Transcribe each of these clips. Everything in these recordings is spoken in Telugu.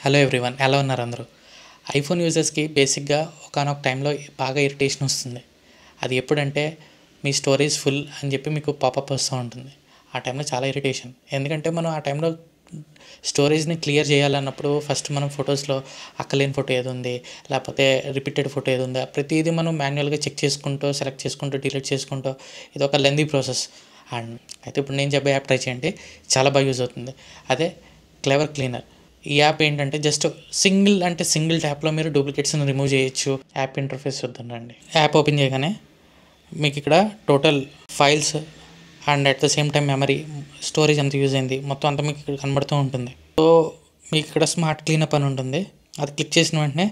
హలో ఎవ్రీవన్, ఎలా ఉన్నారు అందరూ? ఐఫోన్ యూజర్స్కి బేసిక్గా ఒకానొక టైంలో బాగా ఇరిటేషన్ వస్తుంది. అది ఎప్పుడంటే మీ స్టోరేజ్ ఫుల్ అని చెప్పి మీకు పాపప్ వస్తూ ఉంటుంది. ఆ టైంలో చాలా ఇరిటేషన్. ఎందుకంటే మనం ఆ టైంలో స్టోరేజ్ని క్లియర్ చేయాలన్నప్పుడు ఫస్ట్ మనం ఫొటోస్లో అక్కలేని ఫోటో ఏది ఉంది, లేకపోతే రిపీటెడ్ ఫోటో ఏది ఉందా, ప్రతిదీ మనం మాన్యువల్గా చెక్ చేసుకుంటూ సెలెక్ట్ చేసుకుంటూ డిలీట్ చేసుకుంటూ ఇది ఒక లెందీ ప్రాసెస్. అండ్ అయితే ఇప్పుడు నేను చెప్పే యాప్ ట్రై చేయండి, చాలా బాగా యూజ్ అవుతుంది. అదే క్లెవర్ క్లీనర్. ఈ యాప్ ఏంటంటే జస్ట్ సింగిల్ ట్యాప్లో మీరు డూప్లికేట్స్ని రిమూవ్ చేయొచ్చు. యాప్ ఇంటర్ఫేస్ చూద్దాండి. యాప్ ఓపెన్ చేయగానే మీకు ఇక్కడ total files and at the same time memory, storage ఎంత యూజ్ అయింది మొత్తం అంతా మీకు ఇక్కడ కనబడుతూ ఉంటుంది. సో మీకు ఇక్కడ స్మార్ట్ క్లీనప్ అని ఉంటుంది. అది క్లిక్ చేసిన వెంటనే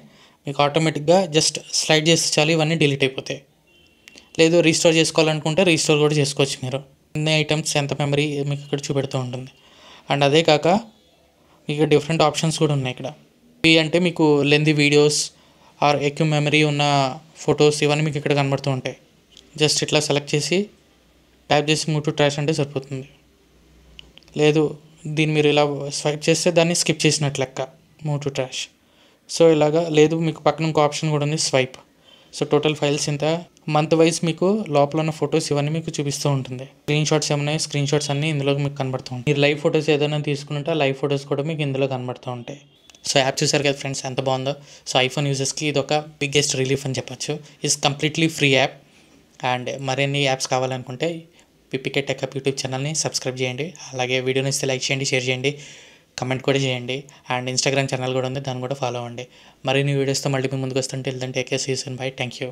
మీకు ఆటోమేటిక్గా జస్ట్ స్లైడ్ చేస్తే చాలు ఇవన్నీ డిలీట్ అయిపోతాయి. లేదు రీస్టోర్ చేసుకోవాలనుకుంటే రీస్టోర్ కూడా చేసుకోవచ్చు. మీరు ఎన్ని ఐటమ్స్ ఎంత మెమరీ మీకు ఇక్కడ చూపెడుతూ ఉంటుంది. అండ్ అదే కాక మీకు డిఫరెంట్ ఆప్షన్స్ కూడా ఉన్నాయి ఇక్కడ. ఇవి అంటే మీకు లెంతీ వీడియోస్ ఆర్ ఎక్కువ మెమరీ ఉన్న ఫొటోస్ ఇవన్నీ మీకు ఇక్కడ కనబడుతూ ఉంటాయి. జస్ట్ ఇట్లా సెలెక్ట్ చేసి ట్యాప్ చేసి మూవ్ టు ట్రాష్ అంటే సరిపోతుంది. లేదు దీన్ని మీరు ఇలా స్వైప్ చేస్తే దాన్ని స్కిప్ చేసినట్లు లెక్క, మూవ్ టు ట్రాష్. సో ఇలాగా. లేదు మీకు పక్కన ఇంకో ఆప్షన్ కూడా ఉంది, స్వైప్. సో టోటల్ ఫైల్స్ ఇంత మంత్ వైజ్ మీకు లోపల ఉన్న ఫొటోస్ ఇవన్నీ మీకు చూపిస్తూ ఉంటుంది. స్క్రీన్ షాట్స్ ఏమన్నాయి, స్క్రీన్ షాట్స్ అన్నీ ఇందులో మీకు కనబడుతూ ఉంటాయి. మీరు లైవ్ ఫొటోస్ ఏదైనా తీసుకుంటే లైవ్ ఫొటోస్ కూడా మీకు ఇందులో కనబడుతూ ఉంటాయి. సో యాప్ చూసారు కదా ఫ్రెండ్స్, ఎంత బాగుందో. సో ఐఫోన్ యూజర్స్కి ఇది ఒక బిగ్గెస్ట్ రిలీఫ్ అని చెప్పొచ్చు. It's completely free app. And మరిన్ని యాప్స్ కావాలనుకుంటే పిపికే టెక్ హబ్ యూట్యూబ్ ఛానల్ని సబ్స్క్రైబ్ చేయండి. అలాగే వీడియో నచ్చితే లైక్ చేయండి, షేర్ చేయండి, కమెంట్ కూడా చేయండి. అండ్ ఇన్స్టాగ్రామ్ ఛానల్ కూడా ఉంది, దాన్ని కూడా ఫాలో అవ్వండి. మరిన్ని వీడియోస్తో మళ్ళీ మీ ముందుకు వస్తుంటే వెళ్తుంటే take care, see you soon, bye, thank you.